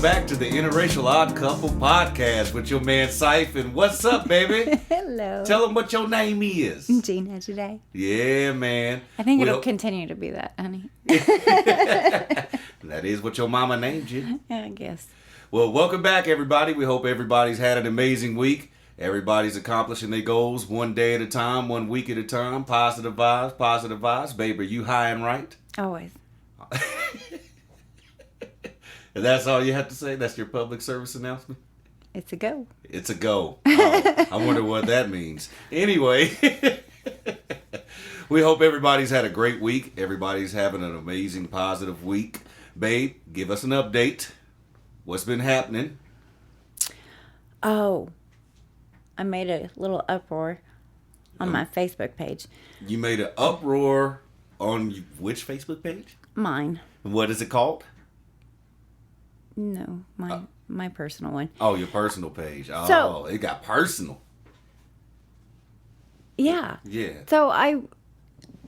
back to the Interracial Odd Couple podcast with your man Cypha. And what's up, baby? Hello. Tell them what your name is. Gina today. Yeah, man. I think it'll continue to be that, honey. That is what your mama named you. I guess. Well, welcome back, everybody. We hope everybody's had an amazing week. Everybody's accomplishing their goals one day at a time, 1 week at a time. Positive vibes. Baby, are you high and right? Always. And that's all you have to say? That's your public service announcement? It's a go. It's a go. Oh, I wonder what that means. Anyway, we hope everybody's had a great week. Everybody's having an amazing, positive week. Babe, give us an update. What's been happening? Oh, I made a little uproar on my Facebook page. You made an uproar on which Facebook page? Mine. What is it called? No, my personal one. Oh, your personal page. Oh, So, it got personal. Yeah. Yeah. So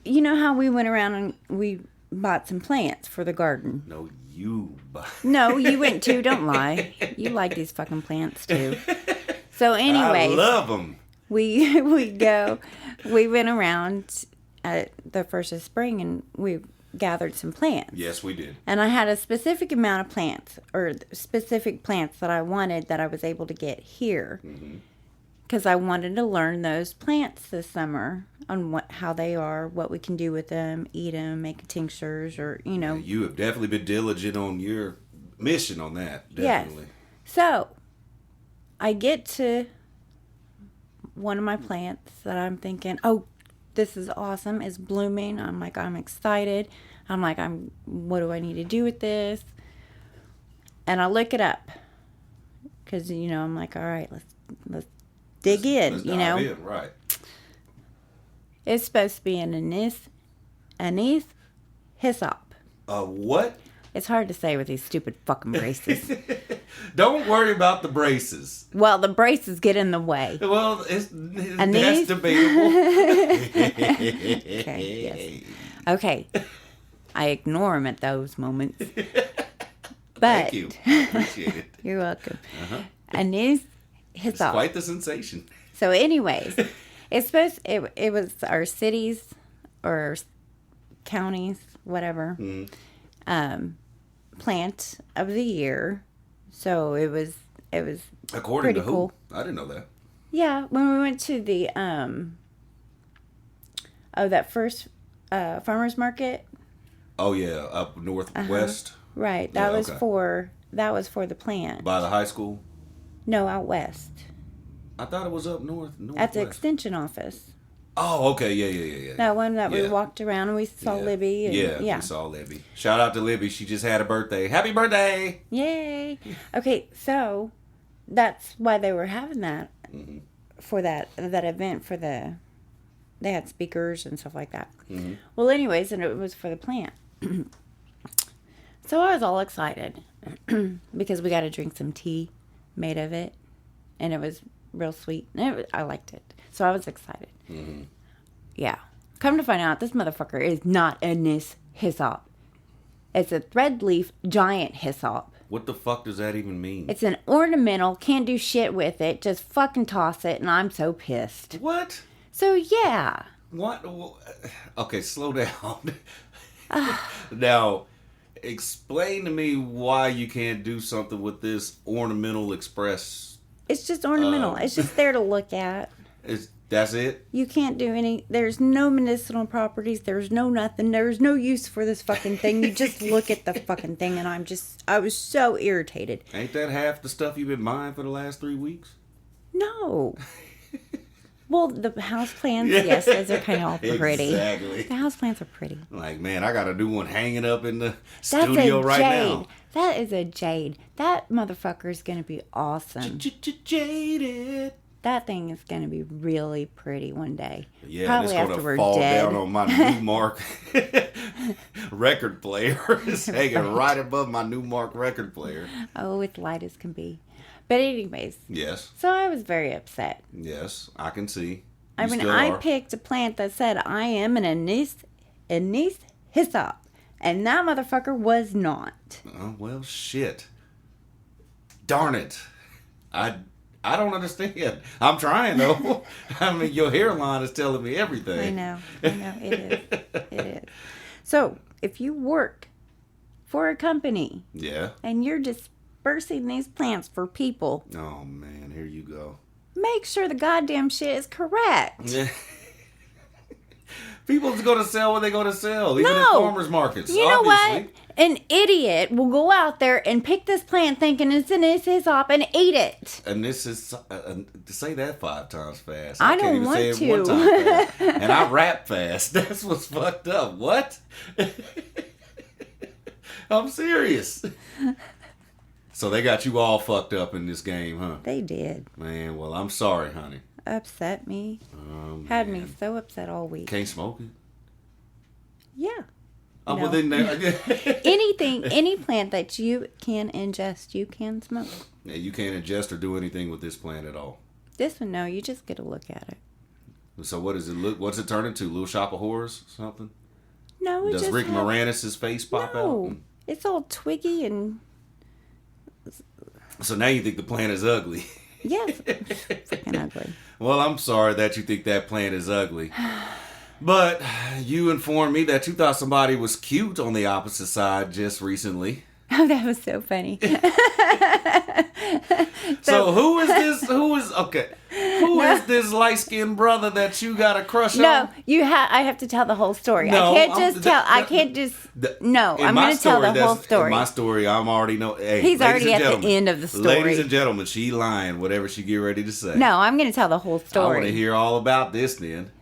you know how we went around and we bought some plants for the garden? No, you. No, you went too. Don't lie. You like these fucking plants too. So anyways. I love them. We went around at the first of spring and we gathered some plants. Yes, we did. And I had a specific amount of plants, or specific plants that I wanted that I was able to get here. Because I wanted to learn those plants this summer on how they are, what we can do with them, eat them, make tinctures, or, you know. You have definitely been diligent on your mission on that. Definitely. Yes. So, I get to one of my plants that I'm thinking, oh, this is awesome. It's blooming. I'm excited. I'm like, what do I need to do with this? And I look it up. Because, you know, I'm like, all right, let's dig in, let's you know. dive in, right. It's supposed to be an Anise Hyssop. What? It's hard to say with these stupid fucking braces. Don't worry about the braces. Well, the braces get in the way. Well, that's Anise? debatable. Okay, yes. Okay. I ignore them at those moments. But Thank you. I appreciate it. You're welcome. Uh-huh. Anise It's Hyssop. quite the sensation. So anyways, it was our cities or counties, whatever, plant of the year. So it was According pretty to who? cool. I didn't know that. Yeah, when we went to the that first farmers market. Oh yeah, up northwest. Right. Yeah, That was okay. for the plant. By the high school. No, out west. I thought it was up north. At the northwest. extension office. Oh, okay, yeah. That one that we Yeah. walked around and we saw Libby. And, yeah, we saw Libby. Shout out to Libby. She just had a birthday. Happy birthday! Yay! Okay, so that's why they were having that for that event for they had speakers and stuff like that. Well, anyways, and it was for the plant. So I was all excited because we got to drink some tea made of it, and it was real sweet. And I liked it, so I was excited. Yeah. Come to find out, this motherfucker is not Anise Hyssop. It's a thread-leaf giant hyssop. What the fuck does that even mean? It's an ornamental, can't do shit with it, just fucking toss it, and I'm so pissed. What? So, yeah. What? Okay, slow down. Now, explain to me why you can't do something with this ornamental express. It's just ornamental. It's just there to look at. That's it? You can't do there's no medicinal properties, there's no nothing, there's no use for this fucking thing. You just look at the fucking thing, and I was so irritated. Ain't that half the stuff you've been buying for the last 3 weeks? No. Well, the houseplants, yes, those are kind of all pretty. Exactly. The houseplants are pretty. Like, man, I got a new one hanging up in the studio right now. That is a jade. That motherfucker is going to be awesome. Jaded. That thing is going to be really pretty one day. Yeah, probably it's after going we're to fall dead. down on my Newmark record player. It's hanging right above my Newmark record player. Oh, it's light as can be. But anyways. Yes. So I was very upset. Yes, I can see. I mean, I picked a plant that said, I am an Anise Hyssop. And that motherfucker was not. Oh, well, shit. Darn it. I don't understand. I'm trying, though. I mean, your hairline is telling me everything. I know. It is. It is. So, if you work for a company. Yeah. And you're dispersing these plants for people. Oh, man. Here you go. Make sure the goddamn shit is correct. Yeah. People's going to sell what they're going to sell, even at farmers markets. You know what? An idiot will go out there and pick this plant thinking it's an Anise Hyssop and eat it. And this is, to say that 5 times fast. I can't don't even want say to. it 1 time fast. And I rap fast. That's what's fucked up. What? I'm serious. So they got you all fucked up in this game, huh? They did. Man, well, I'm sorry, honey. Upset me. Oh, Had me so upset all week. Can't smoke it? Yeah. Oh, No. well, then Anything, any plant that you can ingest, you can smoke. Yeah, you can't ingest or do anything with this plant at all. This one, no, you just get a look at it. So what does it look? What's it turn into? Little Shop of Horrors? Something? No, it Does just Rick Moranis' face pop no, out? it's all twiggy and So now you think the plant is ugly? yes, freaking ugly. Well, I'm sorry that you think that plant is ugly. But you informed me that you thought somebody was cute on the opposite side just recently. Oh, that was so funny. So who is this? Who is this light-skinned brother that you got a crush on? No, I have to tell the whole story. No, I can't just tell. I can't just. No, I'm going to tell the whole story. In my story, I'm already know. Hey, He's already and at the gentlemen, end of the story. Ladies and gentlemen, she lying. Whatever she get ready to say. No, I'm going to tell the whole I story. want to hear all about this then.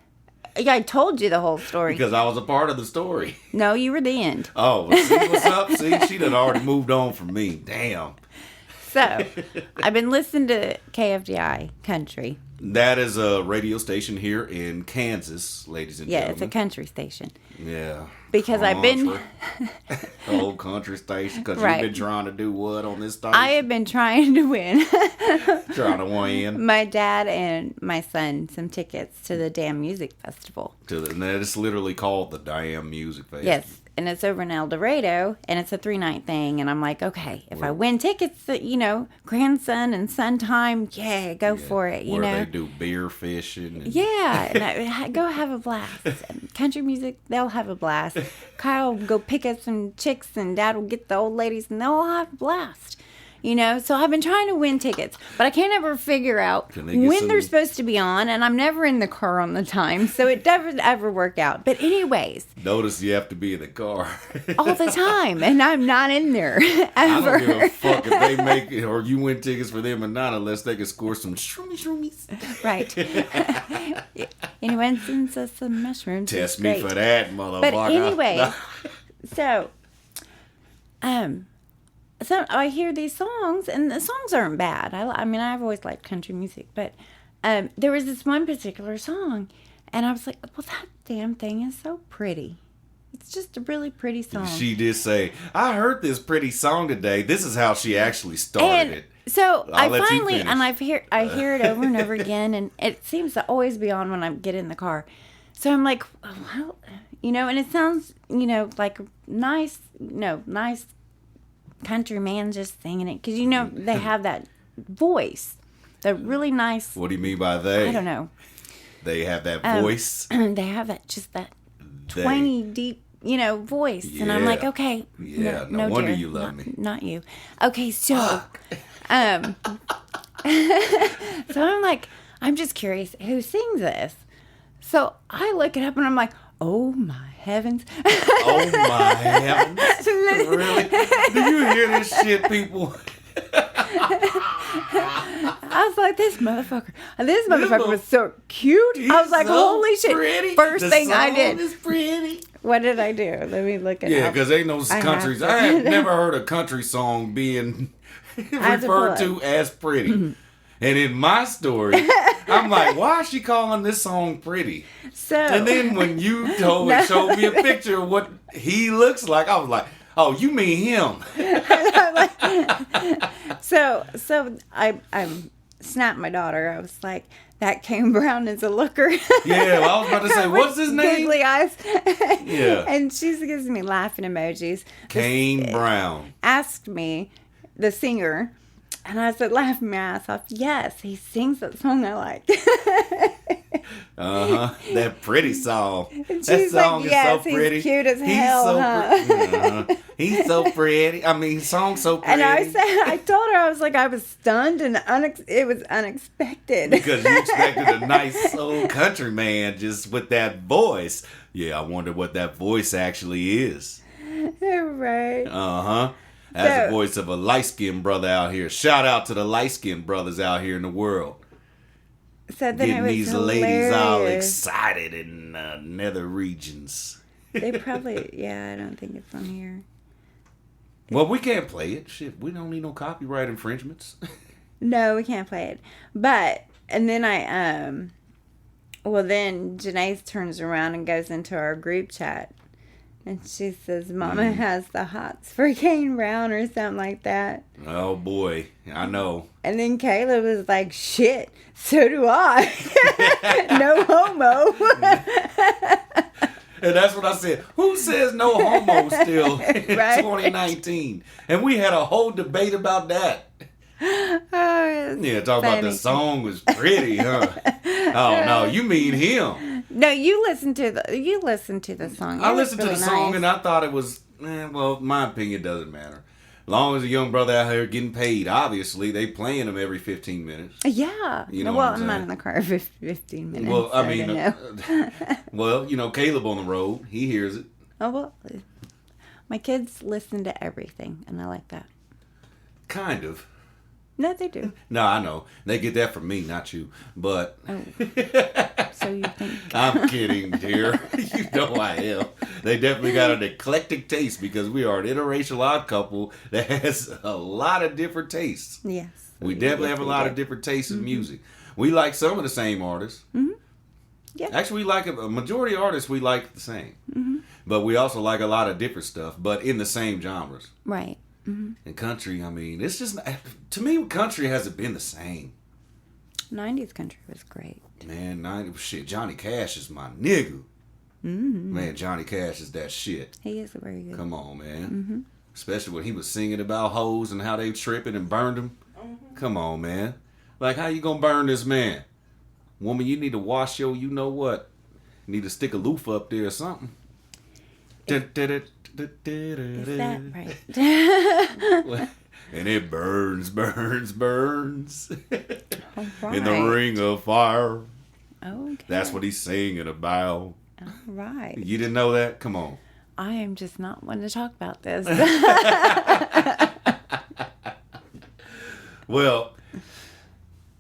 Yeah, I told you the whole story. Because I was a part of the story. No, you were the end. Oh, well, see what's up? See, she done already moved on from me. Damn. So, I've been listening to KFDI Country. That is a radio station here in Kansas, ladies and Yeah, gentlemen. it's a country station. Yeah. Because I've been... Old country station. Because Right. you've been trying to do what on this station? I have been trying to win Trying to win. my dad and my son some tickets to the Damn Music Festival. And that is literally called the Damn Music Festival. Yes, and it's over in El Dorado, and it's a 3-night thing. And I'm like, okay, if I win tickets, grandson and son time, yeah, go for it, you Where know. they do beer fishing. And Yeah, and go have a blast. And country music, they'll have a blast. Kyle will go pick up some chicks, and Dad will get the old ladies, and they'll all have a blast. So I've been trying to win tickets, but I can't ever figure out when they're supposed to be on, and I'm never in the car on the time, so it doesn't ever work out. But anyways. Notice you have to be in the car. All the time, and I'm not in there, ever. I don't give a fuck if they make it, or you win tickets for them or not, unless they can score some shroomies. Right. Anyone sends us some mushrooms. Test me for that, motherfucker. But anyway, so I hear these songs, and the songs aren't bad. I mean, I've always liked country music, but there was this one particular song, and I was like, well, that damn thing is so pretty. It's just a really pretty song. She did say, I heard this pretty song today. This is how she actually started it. So I hear it over and over again, and it seems to always be on when I get in the car. So I'm like, well, and it sounds, like nice country man just singing it, because they have that voice, the really nice. What do you mean by they? I don't know. They have that voice. They have that twangy deep, voice, and I'm like, okay, yeah, no dear, wonder you love me. Not you. Okay, so, so I'm like, I'm just curious who sings this. So I look it up, and I'm like, oh my heavens. Oh my heavens. Really? Do you hear this shit, people? I was like, this motherfucker was so cute. I was like, so holy shit. pretty. First the thing I song did. is pretty. What did I do? Let me look it up. Yeah, because ain't no countries. I have never heard a country song being referred to as pretty. And in my story, I'm like, why is she calling this song pretty? And then when you showed me a picture of what he looks like, I was like, oh, you mean him. So I snapped my daughter. I was like, that Kane Brown is a looker. Yeah, well, I was about to say, what's his name? Googly eyes. Yeah. And she gives me laughing emojis. Kane Brown. Asked me, the singer, And I said, laughing my ass off, yes, he sings that song I like. That pretty song. And That she's song like, is yes, so pretty. he's cute as hell, so huh? He's so pretty. I mean, song's so pretty. And I told her, I was like, I was stunned and it was unexpected. Because you expected a nice old country man just with that voice. Yeah, I wonder what that voice actually is. Right. That's the voice of a light-skinned brother out here. Shout out to the light-skinned brothers out here in the world. So then Getting it was these hilarious. ladies all excited in nether regions. They probably, I don't think it's on here. Well, we can't play it. Shit, we don't need no copyright infringements. No, we can't play it. But, and then then Janae turns around and goes into our group chat. And she says, Mama has the hots for Kane Brown or something like that. Oh, boy. I know. And then Kayla was like, shit, so do I. No homo. And that's what I said. Who says no homo still in Right. 2019? And we had a whole debate about that. Talk about the song was pretty, huh? Oh, no, you mean him. No, you listen to the song. I listened to the song and I thought it was, well, my opinion doesn't matter. As long as a young brother out here getting paid, obviously, they playing him every 15 minutes. Yeah. You know well, what I'm I'm not saying? in the car every 15 minutes. Well, I so mean, don't know. Caleb on the road, he hears it. Oh, well, my kids listen to everything, and I like that. Kind of. No, they do. No, I know. They get that from me, not you. But So you think. I'm kidding, dear. You know I am. They definitely got an eclectic taste because we are an interracial odd couple that has a lot of different tastes. Yes. We definitely have a lot of different tastes in music. We like some of the same artists. Mm-hmm. Yeah. Actually, we like a majority of artists we like the same. Mm-hmm. But we also like a lot of different stuff, but in the same genres. Right. Mm-hmm. And country, I mean, it's just, to me, country hasn't been the same. 90s country was great. Man, Johnny Cash is my nigga. Mm-hmm. Man, Johnny Cash is that shit. He is very good. Come on, man. Mm-hmm. Especially when he was singing about hoes and how they tripping and burned them. Mm-hmm. Come on, man. Like, how you gonna burn this man? Woman, you need to wash your, you know what? You need to stick a loofah up there or something. Is that right? And it burns, burns, burns. All In the right. ring of fire. Okay. That's what he's singing about. All right. You didn't know that? Come on. I am just not one to talk about this. Well,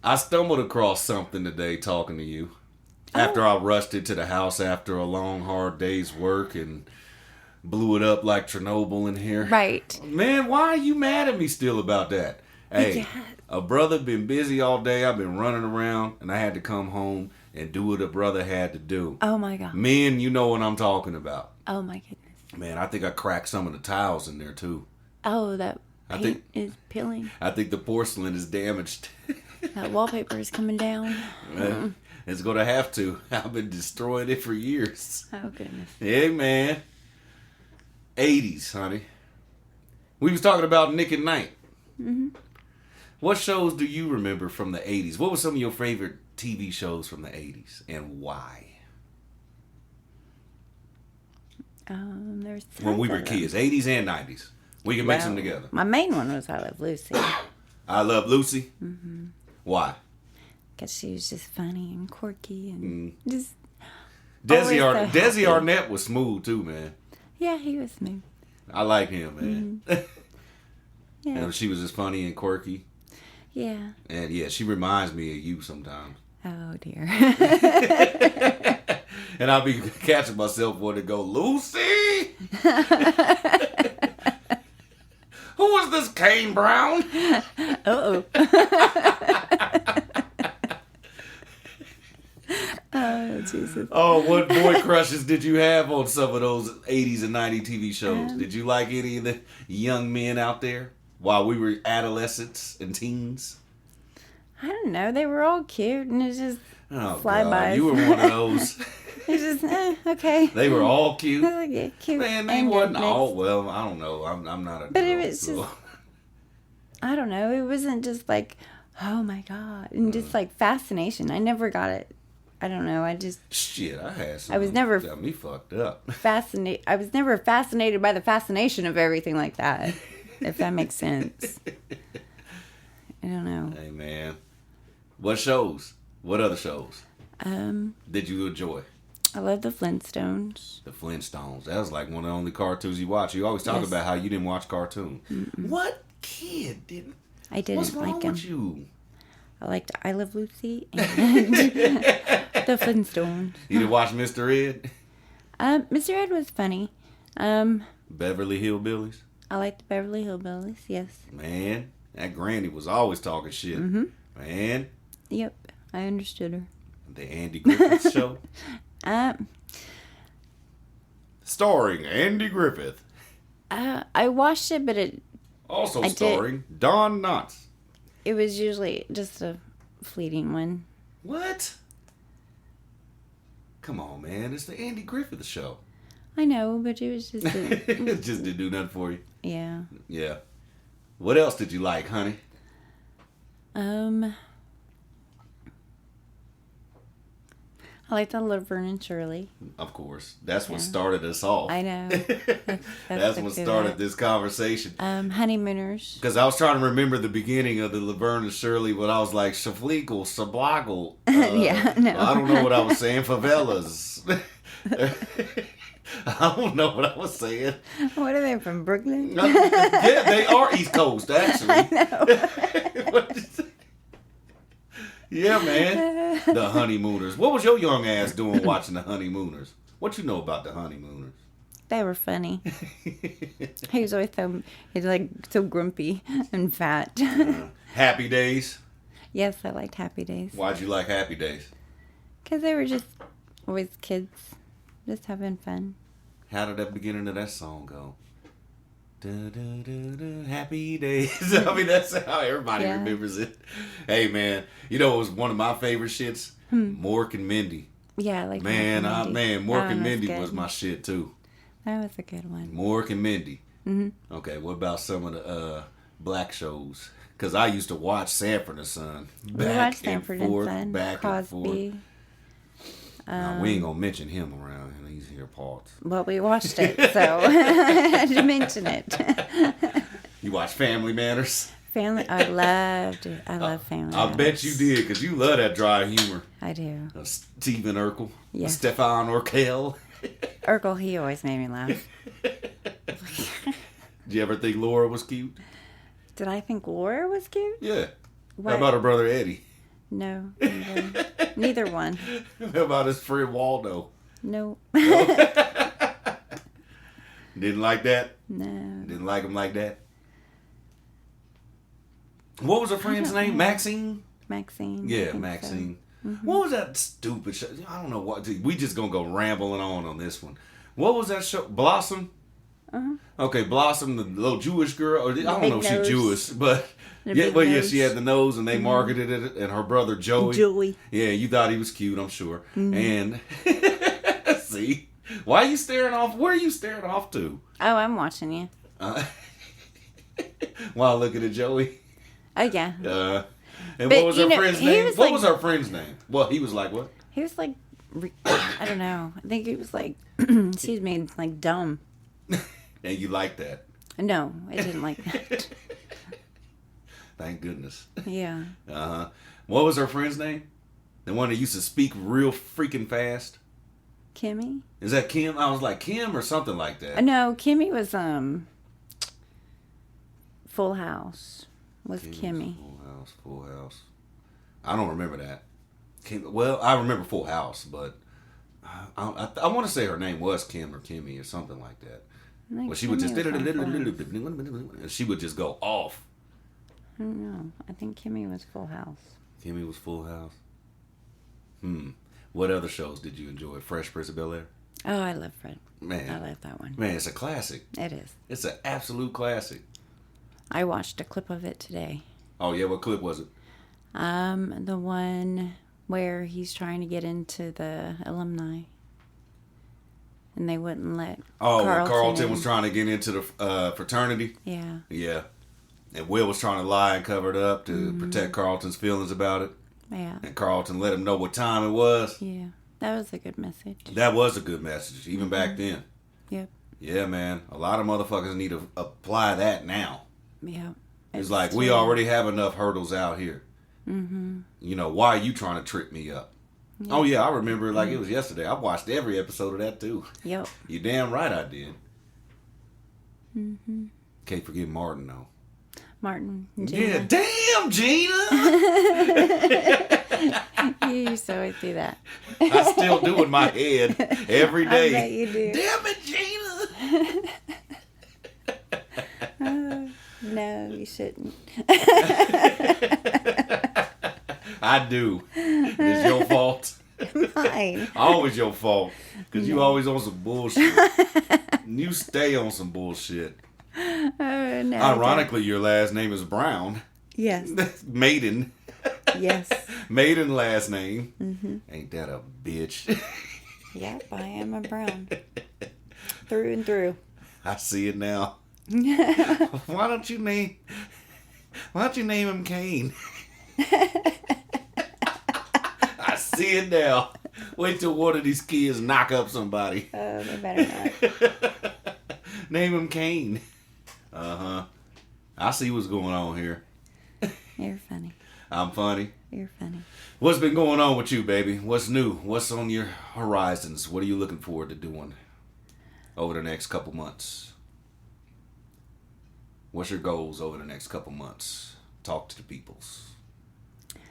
I stumbled across something today talking to you. After I rushed into the house after a long, hard day's work and blew it up like Chernobyl in here. Right. Man, why are you mad at me still about that? Hey, Yeah. a brother been busy all day. I've been running around, and I had to come home and do what a brother had to do. Oh, my God. Men, you know what I'm talking about. Oh, my goodness. Man, I think I cracked some of the tiles in there, too. Oh, that I paint think- is peeling. I think the porcelain is damaged. That wallpaper is coming down. It's going to have to. I've been destroying it for years. Oh, goodness. Hey, man. 80s, honey. We was talking about Nick at Night. Mm-hmm. What shows do you remember from the 80s? What were some of your favorite TV shows from the 80s and why? There's When we were tons of them. kids, 80s and 90s. We can mix them together. My main one was I Love Lucy. I Love Lucy. Mm-hmm. Why? Because she was just funny and quirky and just... Desi, always so Desi happy. Arnett was smooth too, man. Yeah, he was smooth. I like him, man. Yeah. And she was just funny and quirky. Yeah. And yeah, she reminds me of you sometimes. Oh, dear. And I'll be catching myself wanting to go, Lucy! Who is this Kane Brown? Uh-oh. Oh, Jesus. Oh, what boy crushes did you have on some of those 80s and 90s TV shows? Did you like any of the young men out there while we were adolescents and teens? I don't know. They were all cute, and it's just Oh, flybys. God, you were one of those. it's just okay. They were all cute. Yeah, cute. Man, they and wasn't good all, mix. well, I don't know. I'm not a But it girl, was so. just- I don't know. It wasn't just like, oh my God. And just like fascination. I never got it. I don't know. Shit, I had some. I was never got me fucked up. I was never fascinated by the fascination of everything like that. If that makes sense. I don't know. Hey, man. What shows? What other shows did you enjoy? I love the Flintstones. The Flintstones. That was like one of the only cartoons you watch. You always talk Yes. about how you didn't watch cartoons. What kid didn't? I didn't What's wrong like them. with you? I liked I Love Lucy and the Flintstones. You didn't watch Mr. Ed? Mr. Ed was funny. Beverly Hillbillies? I liked the Beverly Hillbillies, yes. Man, that granny was always talking shit. Man, Yep, I understood her. the Andy Griffith Show. Starring Andy Griffith. I watched it, but Also I did. starring Don Knotts. it was usually just a fleeting one. What? Come on, man. It's the Andy Griffith Show. I know, but it was just It just didn't do nothing for you. yeah. Yeah. What else did you like, honey? I liked the Laverne and Shirley. Of course. That's what Yeah. started us off. I know. That's what started this conversation. Honeymooners. Because I was trying to remember the beginning of the Laverne and Shirley, but I was like, Shafleekle, Sablagle. Yeah, no. I don't know what I was saying. Favelas. I don't know what I was saying. What are they from Brooklyn? Yeah, they are East Coast, actually. I know. Yeah, man. The Honeymooners. What was your young ass doing watching the Honeymooners? What you know about the Honeymooners? They were funny. He was always he's like so grumpy and fat. Happy Days. Yes, I liked Happy Days. Why'd you like Happy Days? Because they were just always kids, just having fun. How did that beginning of that song go? Da, da, da, da, happy Days. I mean, that's how everybody Yeah. remembers it. Hey, man. You know, it was one of my favorite shits? Mork and Mindy. Yeah, I like Man, Mork and Mindy. Mork That and one Mindy good. was my shit, too. That was a good one. Mork and Mindy. Mm-hmm. Okay, what about some of the black shows? Because I used to watch Sanford and Son. We watched Sanford and Son, back and forth. Cosby. Now, we ain't gonna mention him around these here parts. Well, we watched it, so I had to mention it. You watch Family Matters? Family, I love Family. I bet you did, because you love that dry humor. I do. Stephen Urkel. Yes. Stefan Urkel. Urkel, he always made me laugh. Did you ever think Laura was cute? Did I think Laura was cute? Yeah. What? How about her brother Eddie? No, neither one. How about his friend Waldo? No. Didn't like that? No. Didn't like him like that? What was her friend's name? Maxine? Maxine. I Yeah, think Maxine. so. Mm-hmm. What was that stupid show? I don't know what. We just gonna go rambling on this one. What was that show? Blossom? Uh-huh. Okay, Blossom, the little Jewish girl. Or I don't big know if nose. she's Jewish, but The yeah, big well, yeah, nose. she had the nose, and they marketed it. And her brother Joey. Joey. Yeah, you thought he was cute, I'm sure. Mm-hmm. And see, why are you staring off? Where are you staring off to? Oh, I'm watching you. While looking at Joey. Oh, yeah. And But, what was you her know, friend's he name? was What like- was her friend's name? Well, he was like what? He was like, I don't know. I think he was like, excuse me, like dumb. And you like that? No, I didn't like that. Thank goodness. Yeah. What was her friend's name? The one that used to speak real freaking fast. Kimmy? Is that Kim? I was like Kim or something like that. No, Kimmy was Full House. Was Kim was Kimmy. Full House. I don't remember that. Well, I remember Full House, but I want to say her name was Kim or Kimmy or something like that. I think Well, she would just Kimmy was on Full House. and she would just go off. I don't know. I think Kimmy was Full House. Kimmy was Full House. What other shows did you enjoy? Fresh Prince of Bel-Air? Oh, I love Fred. Man. I love that one. Man, it's a classic. It is. It's an absolute classic. I watched a clip of it today. Oh, yeah? What clip was it? The one where he's trying to get into the alumni. And they wouldn't let Oh, when Carlton Carlton in. was trying to get into the fraternity? Yeah. Yeah. And Will was trying to lie and cover it up to protect Carlton's feelings about it. Yeah. And Carlton let him know what time it was. Yeah. That was a good message. That was a good message, even back then. Yep. Yeah, man. A lot of motherfuckers need to apply that now. Yeah. It's like, we already have enough hurdles out here. Mm-hmm. You know, why are you trying to trip me up? Yeah. Oh, yeah, I remember it like it was yesterday. I watched every episode of that, too. Yep. You damn right I did. Mm-hmm. Can't forget Martin, though. Martin. Gina. Yeah, damn, Gina! You used to always do that. I still do in my head every day. I bet you do. Damn it, Gina! No, you shouldn't. I do. It's your fault. Mine. Always your fault. Because you always on some bullshit. You stay on some bullshit. Oh, no. Ironically, your last name is Brown. Yes. Maiden. Yes. Maiden last name. Mm-hmm. Ain't that a bitch? Yep, I am a Brown. Through and through. I see it now. Why don't you name him Kane? I see it now. Wait till one of these kids knock up somebody. Oh, they better not. Name him Kane. Uh-huh. I see what's going on here. You're funny. I'm funny. You're funny. What's been going on with you, baby? What's new? What's on your horizons? What are you looking forward to doing over the next couple months? What's your goals over the next couple months? Talk to the peoples.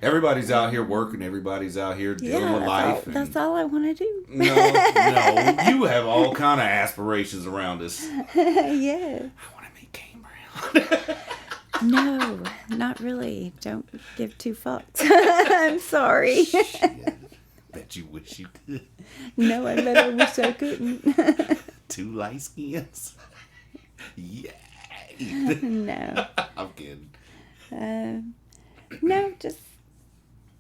Everybody's out here working. Everybody's out here dealing with life. That's all I want to do. No. You have all kind of aspirations around us. Yeah. I want to meet Kane Brown. No, not really. Don't give two fucks. I'm sorry. Shit. Bet you wish you could. No, I bet I wish I couldn't. 2 light skins. Yay. No. I'm kidding. No, just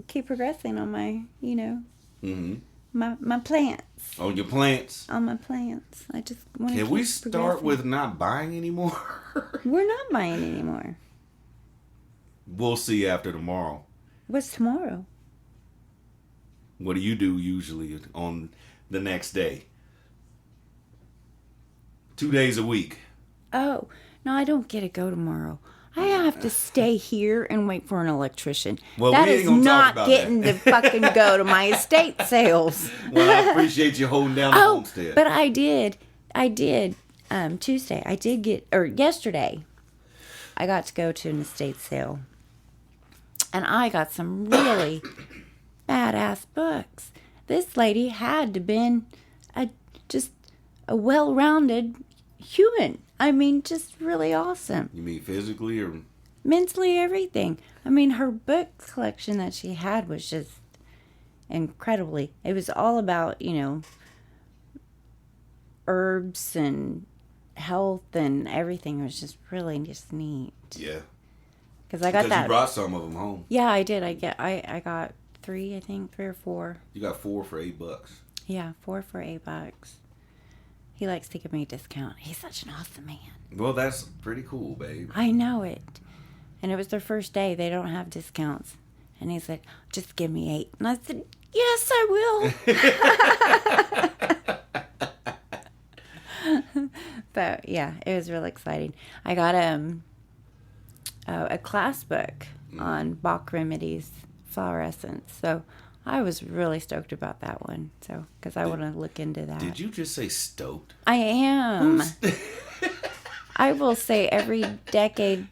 keep progressing on my, Mm-hmm. my plants. On your plants. On my plants. I just want to Can keep we start progressing. with not buying anymore? We're not buying anymore. We'll see after tomorrow. What's tomorrow? What do you do usually on the next day? 2 days a week. Oh, no, I don't get to go tomorrow. I have to stay here and wait for an electrician. Well, that we ain't is gonna talk not about getting that. to fucking go to my estate sales. Well, I appreciate you holding down the homestead. But I did, Tuesday, yesterday, I got to go to an estate sale. And I got some really badass books. This lady had to been just a well-rounded human. I mean, just really awesome. You mean physically or? Mentally, everything. I mean, her book collection that she had was just incredibly. It was all about, herbs and health and everything. It was just really just neat. Yeah. Because I got that. You brought some of them home. Yeah, I did. I got 3, I think, 3 or 4. You got 4 for $8. Yeah, 4 for $8. He likes to give me a discount. He's such an awesome man. Well, that's pretty cool, babe. I know it. And it was their first day. They don't have discounts. And he said, just give me 8. And I said, yes, I will. But, yeah, it was really exciting. I got a class book on Bach Remedies, Flower Essence. So I was really stoked about that one. So, because I want to look into that. Did you just say stoked? I am. I will say every decade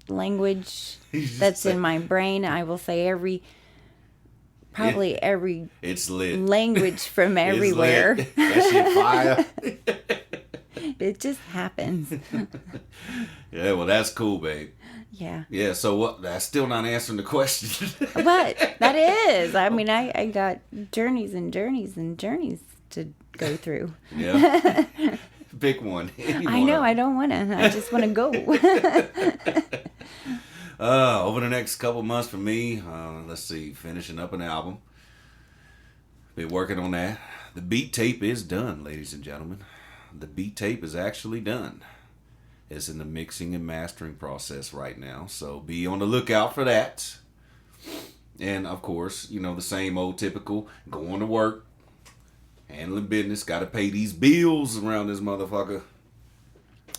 language that's in my brain. I will say every it's lit. language from everywhere. That shit fire. It just happens. Yeah, well, that's cool, babe. Yeah. Yeah, so what? That's still not answering the question. But that is. I mean, I got journeys and journeys and journeys to go through. Yeah. Pick one. I know. I don't want to. I just want to go. Over the next couple months for me, let's see, finishing up an album. Been working on that. The beat tape is done, ladies and gentlemen. The beat tape is actually done. is in the mixing and mastering process right now. So be on the lookout for that. And of course, you know, the same old typical going to work, handling business, got to pay these bills around this motherfucker.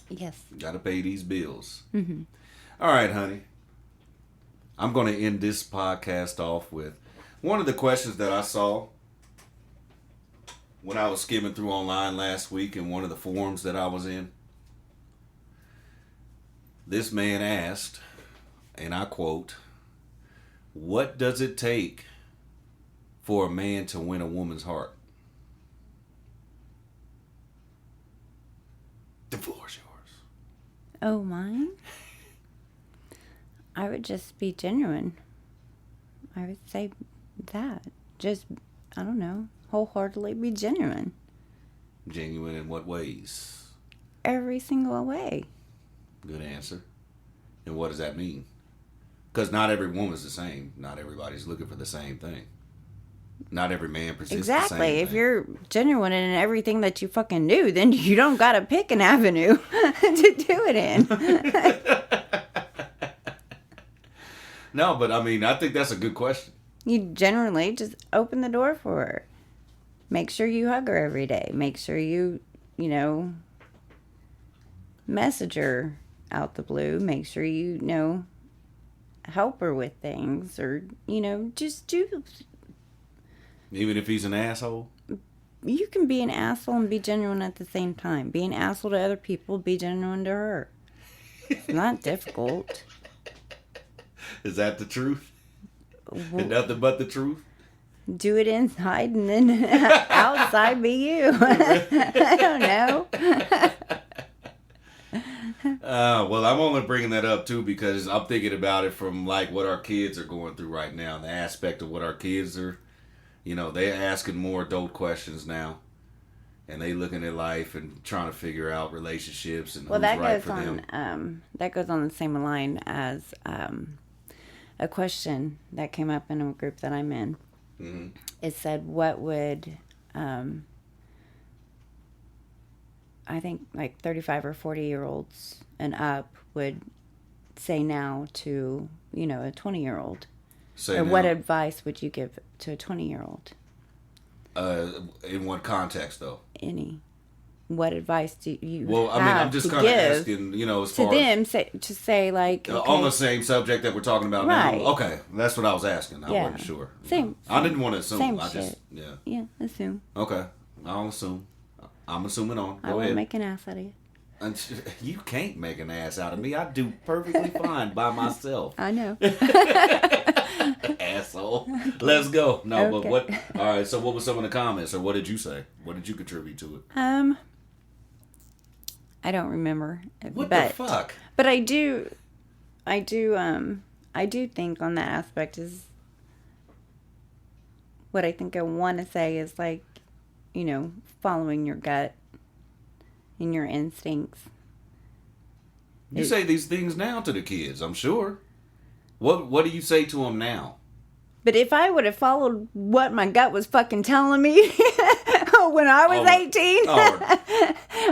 Yes. Got to pay these bills. Mm-hmm. All right, honey. I'm going to end this podcast off with one of the questions that I saw when I was skimming through online last week in one of the forums that I was in. This man asked, and I quote, "What does it take for a man to win a woman's heart?" The floor is yours. Oh, mine? I would just be genuine. I would say that. Just, I don't know, wholeheartedly be genuine. Genuine in what ways? Every single way. Good answer. And what does that mean? Because not every woman's the same. Not everybody's looking for the same thing. Not every man presents the same Exactly. thing. If you're genuine in everything that you fucking do, then you don't gotta pick an avenue to do it in. No, but I mean, I think that's a good question. You generally just open the door for her. Make sure you hug her every day. Make sure you message her out the blue. Make sure you, help her with things, or, just do. Even if he's an asshole? You can be an asshole and be genuine at the same time. Be an asshole to other people, be genuine to her. It's not difficult. Is that the truth? And nothing but the truth? Do it inside and then outside be you. I don't know. Well, I'm only bringing that up too because I'm thinking about it from like what our kids are going through right now. The aspect of what our kids are, they're asking more adult questions now. And they looking at life and trying to figure out relationships and who's right for them. That goes on the same line as a question that came up in a group that I'm in. Mm-hmm. It said, what would, I think like 35 or 40-year-olds and up would say now to, a 20-year-old? Or what advice would you give to a 20-year-old? In what context, though? Any. What advice do you Well, I mean, I'm just kind of asking, as far as... To say, like... Okay, on the same subject that we're talking about right. now? Okay, that's what I was asking. I wasn't sure. Same. I didn't want to assume. Same I just, shit. yeah. Yeah, assume. Okay, I'll assume. I'm assuming on. I won't make an ass out of you. You can't make an ass out of me. I do perfectly fine by myself. I know. Asshole. Let's go. No, okay. But what? All right. So, what was some of the comments, or what did you say? What did you contribute to it? I don't remember. What the fuck? But I do think on that aspect is what I think I want to say is like, following your gut and your instincts. You say these things now to the kids, I'm sure. What do you say to them now? But if I would have followed what my gut was fucking telling me when I was 18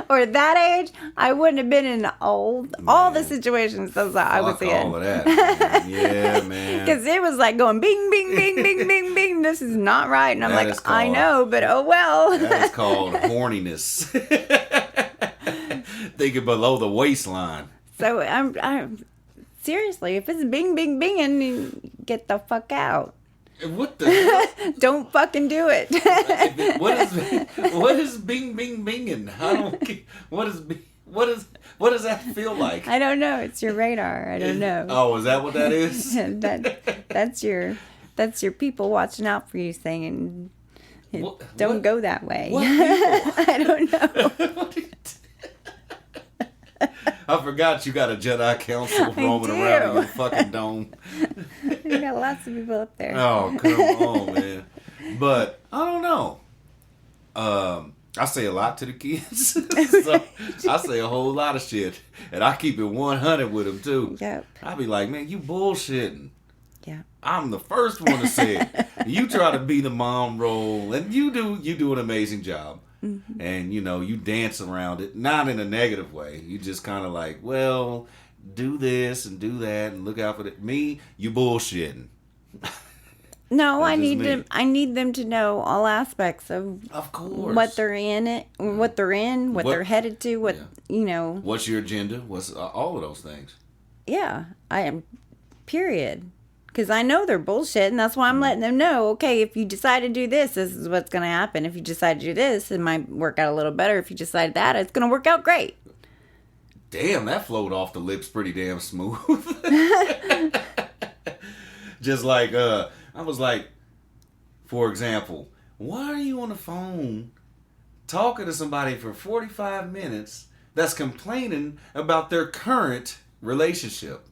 or that age, I wouldn't have been in all the situations that I was in. All of that. Man. Yeah, man. Because it was like going bing, bing, bing, bing, bing, bing. This is not right. And I'm like, I know, but oh well. That is called horniness. Thinking below the waistline. So I'm seriously, if it's bing, bing, binging, get the fuck out. What the? Don't fucking do it. What is bing, bing, binging? I don't. What does that feel like? I don't know. It's your radar. I don't know. Oh, is that what that is? That's your people watching out for you, saying, "Don't go that way." What people? I don't know. I forgot you got a Jedi Council roaming around in your fucking dome. You got lots of people up there. Oh, come on, man. But, I don't know. I say a lot to the kids. So, I say a whole lot of shit. And I keep it 100 with them, too. Yep. I be like, man, you bullshitting. Yeah. I'm the first one to say it. You try to be the mom role, and you do an amazing job. And, you dance around it, not in a negative way. You just kind of like, well, do this and do that and look out for it. Me, you bullshitting. No, That's I just need me. them. I need them to know all aspects of course. what they're in, what they're in, what they're headed to, Yeah. What's your agenda? What's all of those things? Yeah, I am. Period. Because I know they're bullshit, and that's why I'm letting them know. Okay, if you decide to do this, this is what's going to happen. If you decide to do this, it might work out a little better. If you decide that, it's going to work out great. Damn, that flowed off the lips pretty damn smooth. Just like, I was like, for example, why are you on the phone talking to somebody for 45 minutes that's complaining about their current relationship?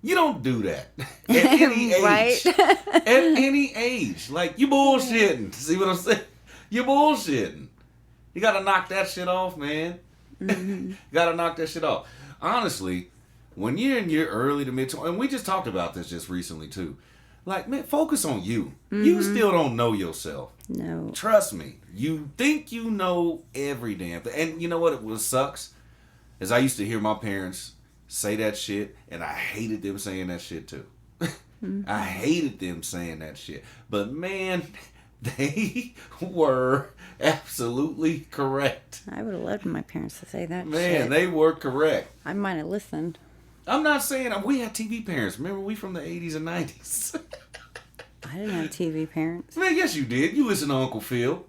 You don't do that at any age. Right? At any age. Like, you bullshitting. See what I'm saying? You bullshitting. You gotta knock that shit off, man. You gotta knock that shit off. Honestly, when you're in your early to mid-20s, and we just talked about this just recently too. Like, man, focus on you. You still don't know yourself. No. Trust me. You think you know every damn thing. And you know what sucks? Is I used to hear my parents say that shit, and I hated them saying that shit too. I hated them saying that shit. But man, they were absolutely correct. I would have loved my parents to say that Man, shit. they were correct. I might have listened. I'm not saying we had TV parents. Remember, we from the 80s and 90s. I didn't have TV parents. Man, yes you did. You listened to Uncle Phil.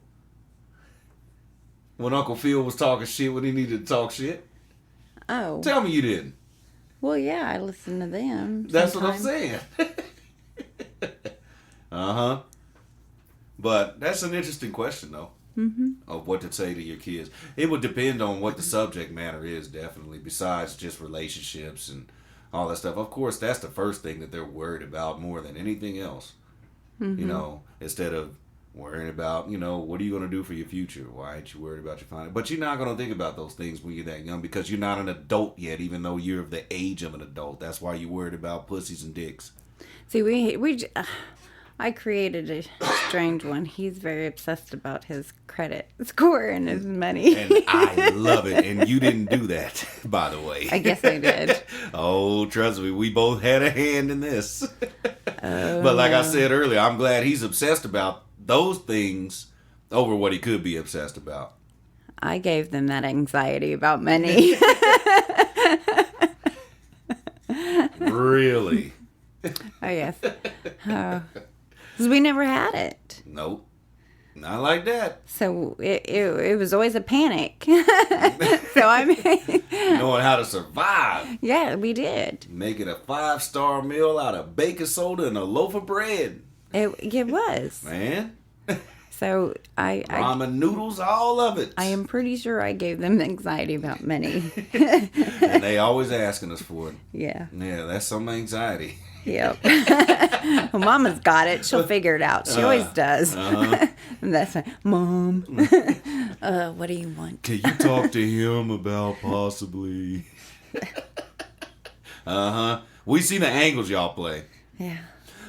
When Uncle Phil was talking shit when he needed to talk shit. Oh. Tell me you didn't. Well, yeah, I listened to them. That's what I'm sometimes. saying. Uh-huh. But that's an interesting question, though. Of what to say to your kids. It would depend on what the subject matter is, definitely, besides just relationships and all that stuff. Of course, that's the first thing that they're worried about more than anything else. Instead of worrying about, what are you going to do for your future? Why aren't you worried about your finances? But you're not going to think about those things when you're that young because you're not an adult yet, even though you're of the age of an adult. That's why you're worried about pussies and dicks. See, I created a strange one. He's very obsessed about his credit score and his money. And I love it. And you didn't do that, by the way. I guess I did. Oh, trust me, we both had a hand in this. But like I said earlier, I'm glad he's obsessed about those things over what he could be obsessed about. I gave them that anxiety about money. Really? Oh, yes. Because we never had it. Nope. Not like that. So it was always a panic. So I mean... Knowing how to survive. Yeah, we did. Making a 5-star meal out of baking soda and a loaf of bread. It was. Man. So Ramen noodles, all of it. I am pretty sure I gave them anxiety about money. And they always asking us for it. Yeah. Yeah, that's some anxiety. Yep. Well, Mama's got it. She'll figure it out. She always does. And that's like, Mom, what do you want? Can you talk to him about possibly? We see the angles y'all play. Yeah.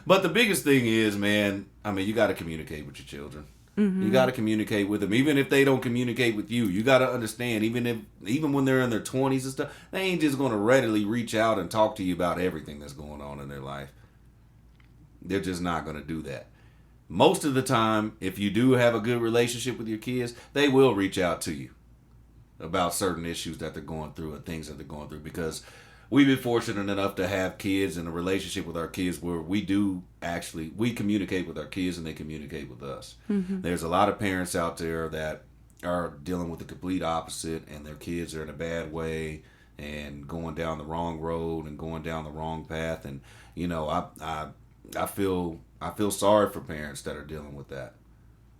But the biggest thing is, man, I mean, you got to communicate with your children. You got to communicate with them, even if they don't communicate with you. You got to understand, even when they're in their 20s and stuff, they ain't just going to readily reach out and talk to you about everything that's going on in their life. They're just not going to do that. Most of the time, if you do have a good relationship with your kids, they will reach out to you about certain issues that they're going through and things that they're going through, because we've been fortunate enough to have kids and a relationship with our kids where we communicate with our kids and they communicate with us. There's a lot of parents out there that are dealing with the complete opposite, and their kids are in a bad way and going down the wrong road and going down the wrong path. And I feel sorry for parents that are dealing with that.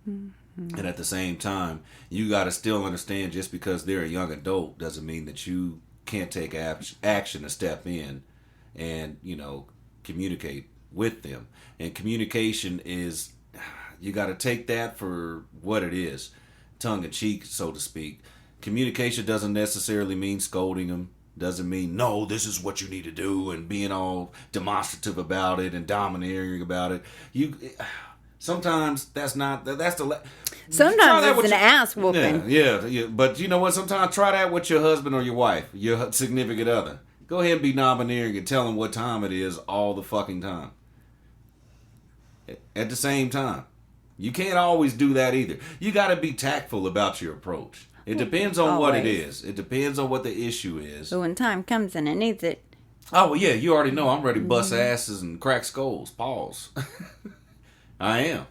And at the same time, you got to still understand, just because they're a young adult doesn't mean that you can't take action to step in and communicate with them. And communication is, you got to take that for what it is, tongue in cheek, so to speak. Communication doesn't necessarily mean scolding them, doesn't mean, no, this is what you need to do, and being all demonstrative about it and domineering about it. Sometimes that's not, that's the... Sometimes it's an ass whooping. Yeah. But you know what? Sometimes try that with your husband or your wife, your significant other. Go ahead and be domineering and tell them what time it is all the fucking time. At the same time. You can't always do that either. You got to be tactful about your approach. It depends on what it is. It depends on what the issue is. But when time comes and it needs it. Oh, yeah, you already know I'm ready to bust asses and crack skulls. Pause. I am.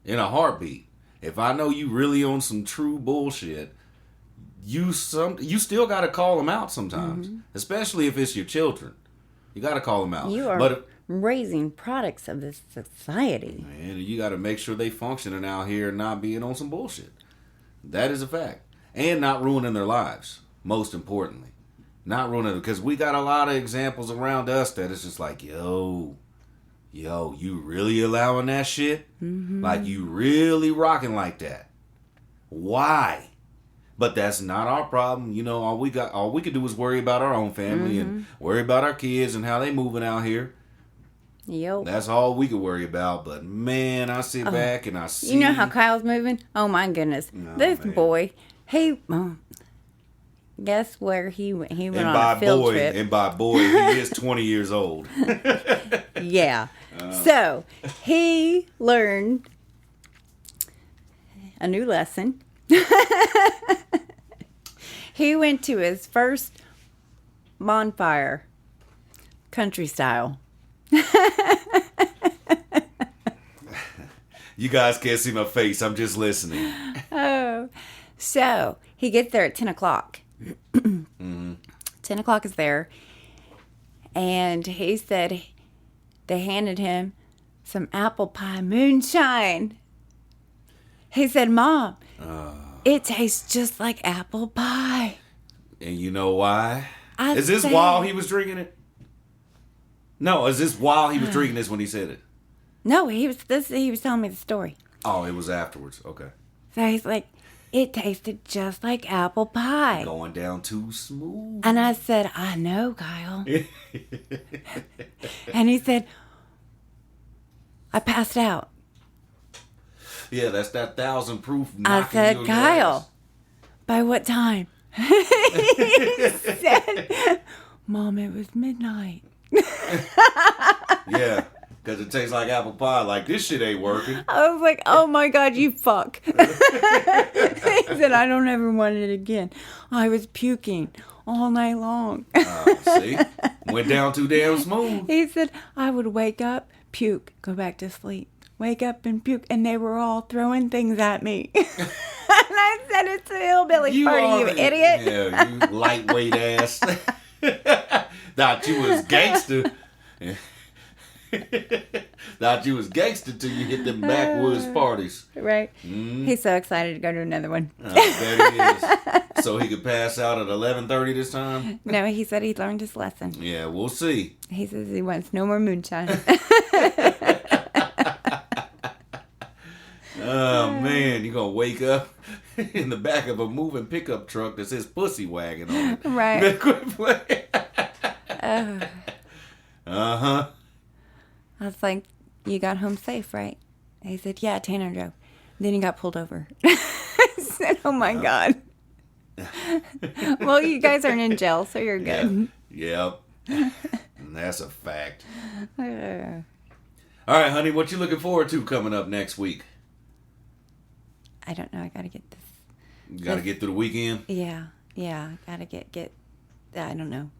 In a heartbeat. If I know you really on some true bullshit, you still got to call them out sometimes. Especially if it's your children. You got to call them out. You are raising products of this society. Man, you got to make sure they functioning out here and not being on some bullshit. That is a fact. And not ruining their lives, most importantly. Not ruining it, because we got a lot of examples around us that it's just like, yo, you really allowing that shit? Like, you really rocking like that? Why? But that's not our problem. You know, all we could do is worry about our own family and worry about our kids and how they moving out here. Yep. That's all we could worry about. But man, I sit back and I see. You know how Kyle's moving? Oh my goodness. This boy, guess where he went on a field trip. And by boy, he is 20 years old. Yeah. So he learned a new lesson. He went to his first bonfire, country style. You guys can't see my face. I'm just listening. Oh, so he gets there at 10 o'clock. 10 o'clock is there. And he said they handed him some apple pie moonshine. He said, Mom, it tastes just like apple pie. And you know why? Is this while he was drinking it? No, is this while he was drinking this when he said it? No, he was telling me the story. Oh, it was afterwards. Okay. So he's like, it tasted just like apple pie. Going down too smooth. And I said, I know, Kyle. And he said, I passed out. Yeah, that's that 1,000 proof. I said, Kyle, by what time? He said, Mom, it was midnight. Yeah, because it tastes like apple pie. Like, this shit ain't working. I was like, oh my God, you fuck. He said, I don't ever want it again. I was puking all night long. See? Went down too damn smooth. He said, I would wake up, puke, go back to sleep. Wake up and puke. And they were all throwing things at me. And I said, it's a hillbilly party, you idiot. Yeah, you lightweight ass. Thought you was gangster. Thought you was gangster till you hit them backwoods parties. Right. He's so excited to go to another one. I bet he is. So he could pass out at 11:30 this time? No, he said he learned his lesson. Yeah, we'll see. He says he wants no more moonshine. Oh, man, you're going to wake up in the back of a moving pickup truck that says pussy wagon on it. Right. Uh-huh. I was like, you got home safe, right? He said, yeah, Tanner drove. Then he got pulled over. I said, oh my God. Well, you guys aren't in jail, so you're good. Yeah. Yep. And that's a fact. All right, honey, what you looking forward to coming up next week? I don't know. I got to get this. You got to get through the weekend? Yeah. I got to get. I don't know.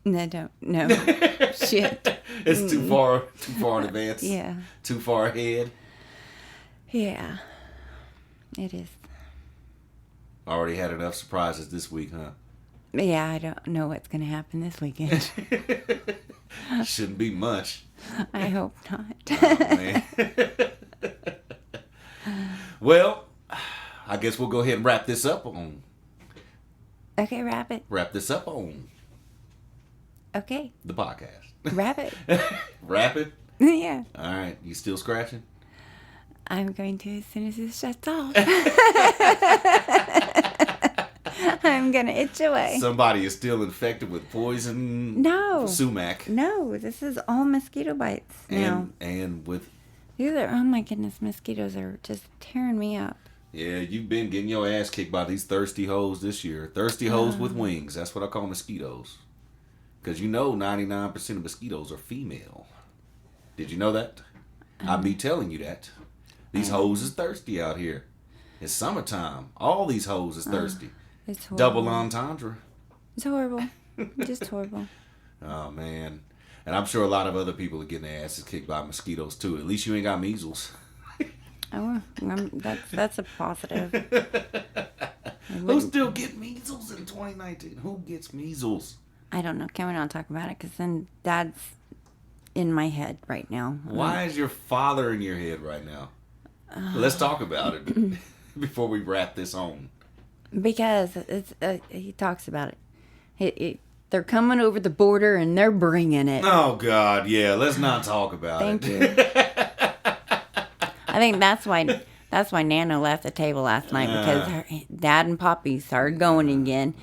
No, don't. No. Shit. It's too far in advance. Yeah. Too far ahead. Yeah. It is. Already had enough surprises this week, huh? Yeah, I don't know what's going to happen this weekend. Shouldn't be much. I hope not. Oh, man. Well, I guess we'll go ahead and wrap this up on. Okay, wrap it. Wrap this up on. Okay. The podcast. Wrap it. Wrap it? Yeah. All right. You still scratching? I'm going to as soon as it shuts off. I'm going to itch away. Somebody is still infected with poison. No. Sumac. No, this is all mosquito bites now. And with Oh my goodness, mosquitoes are just tearing me up. Yeah, you've been getting your ass kicked by these thirsty hoes this year. Thirsty hoes with wings. That's what I call mosquitoes. Because 99% of mosquitoes are female. Did you know that? I be telling you that. These hoes is thirsty out here. It's summertime. All these hoes is thirsty. It's horrible. Double entendre. It's horrible. Just horrible. Oh, man. And I'm sure a lot of other people are getting their asses kicked by mosquitoes, too. At least you ain't got measles. Oh, that's a positive. Who still get measles in 2019? Who gets measles? I don't know. Can we not talk about it? Because then Dad's in my head right now. Why is your father in your head right now? Let's talk about it before we wrap this on. Because he talks about it. They're coming over the border and they're bringing it. Oh, God, yeah. Let's not talk about Thank it. you. I think that's why Nano left the table last night, because her Dad and Poppy started going again,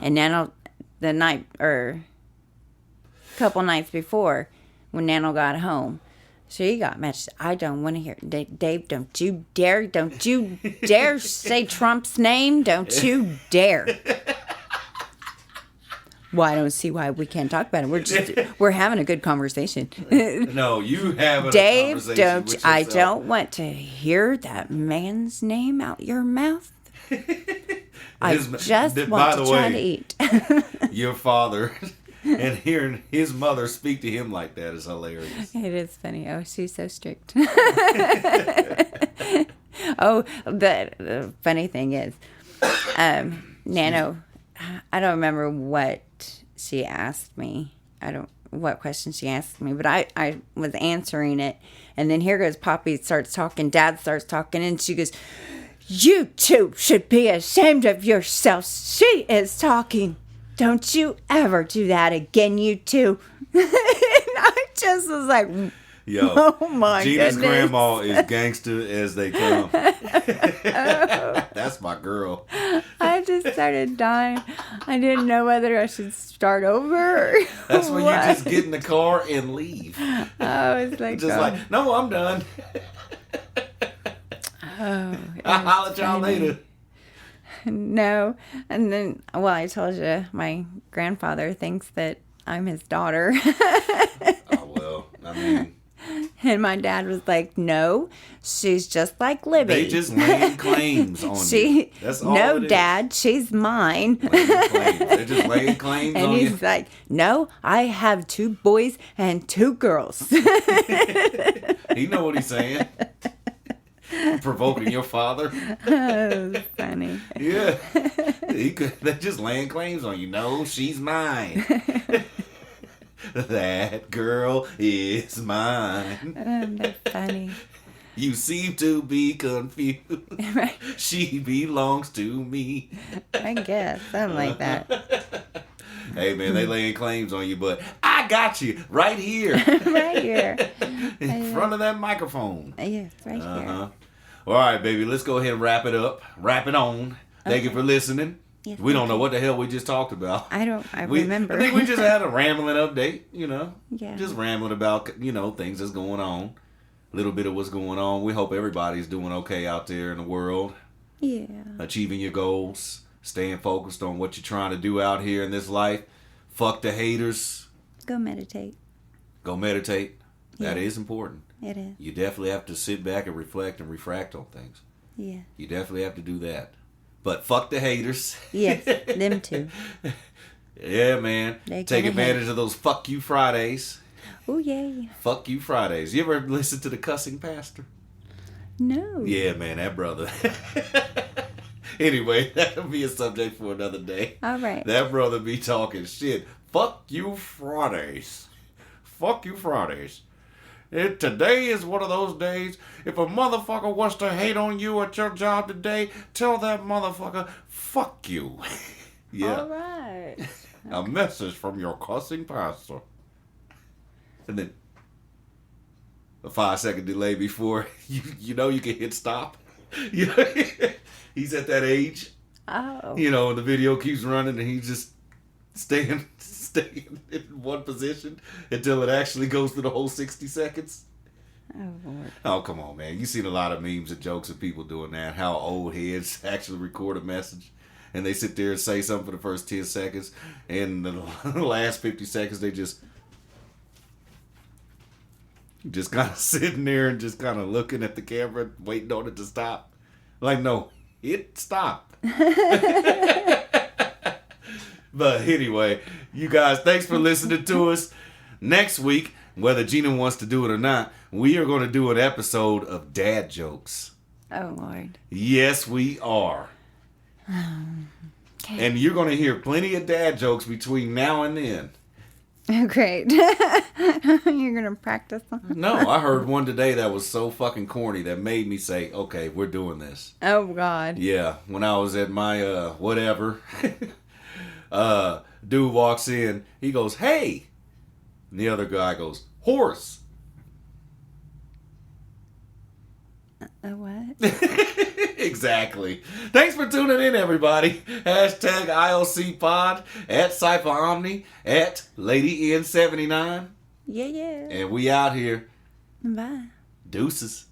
and Nano a couple nights before, when Nano got home, she got messaged. I don't want to hear Dave. Don't you dare say Trump's name. Don't you dare. Well, I don't see why we can't talk about it. We're having a good conversation. No, you have a Dave, conversation with I yourself. don't want to hear that man's name out your mouth. I just want to try to eat. Your father and hearing his mother speak to him like that is hilarious. It is funny. Oh, she's so strict. Oh, the funny thing is, Nano, I don't remember what she asked me. What question she asked me, but I was answering it. And then here goes Poppy starts talking, Dad starts talking, and she goes, "You two should be ashamed of yourselves. She is talking. Don't you ever do that again, you two." And I just was like, Yo, oh my Gina's goodness. grandma is gangster as they come. That's my girl. I just started dying. I didn't know whether I should start over. Or That's when you what. just get in the car and leave. I was like, Just oh, like, no, I'm done. I'll holler at y'all later. no. And then, well, I told you, my grandfather thinks that I'm his daughter. Oh, well, I mean, And my dad was like, "No, she's just like Libby." they just laying claims on you. She, That's all no, it is. Dad, she's mine. Laying claims. They're just laying claims And on he's you. like, "No, I have 2 boys and 2 girls." He know what he's saying. Provoking your father. Oh, funny. Yeah. They're just laying claims on you. No, she's mine. That girl is mine. That's funny. You seem to be confused. Right. She belongs to me. I guess something like that. Hey, man, they laying claims on you, but I got you right here. Right here. In front of that microphone. Yes, right here. All right, baby, let's go ahead and wrap it up. Wrap it on. Thank you for listening. Yes, We don't know what the hell we just talked about. I remember. I think we just had a rambling update, Yeah. Just rambling about, things that's going on. A little bit of what's going on. We hope everybody's doing okay out there in the world. Yeah. Achieving your goals. Staying focused on what you're trying to do out here in this life. Fuck the haters. Go meditate. Go meditate. That Yeah. is important. It is. You definitely have to sit back and reflect and refract on things. Yeah. You definitely have to do that. But fuck the haters. Yes, them too. Yeah, man. They Take gonna advantage hate. of those fuck you Fridays. Oh, yay. Fuck you Fridays. You ever listen to the cussing pastor? No. Yeah, man, that brother. Anyway, that'll be a subject for another day. All right. That brother be talking shit. Fuck you Fridays. Fuck you Fridays. Today is one of those days. If a motherfucker wants to hate on you at your job today, tell that motherfucker, fuck you. Yeah. All right. A message from your cussing pastor. And then a 5-second delay before you can hit stop. He's at that age. Oh. The video keeps running and he's just staying in one position until it actually goes through the whole 60 seconds. Oh, Lord. Oh, come on, man. You've seen a lot of memes and jokes of people doing that. How old heads actually record a message. And they sit there and say something for the first 10 seconds. And the last 50 seconds, they just kind of sitting there and just kind of looking at the camera, waiting on it to stop. Like, no, it stopped. But anyway, you guys, thanks for listening to us. Next week, whether Gina wants to do it or not, we are going to do an episode of dad jokes. Oh, Lord. Yes, we are. Okay. And you're going to hear plenty of dad jokes between now and then. Oh, great. You're going to practice them? No, I heard one today that was so fucking corny that made me say, okay, we're doing this. Oh, God. Yeah, when I was at my whatever, dude walks in, he goes, hey. And the other guy goes, horse. What? Exactly. Thanks for tuning in, everybody. Hashtag IOC Pod, at Cypha Omni, at Lady N79. Yeah. And we out here. Bye. Deuces.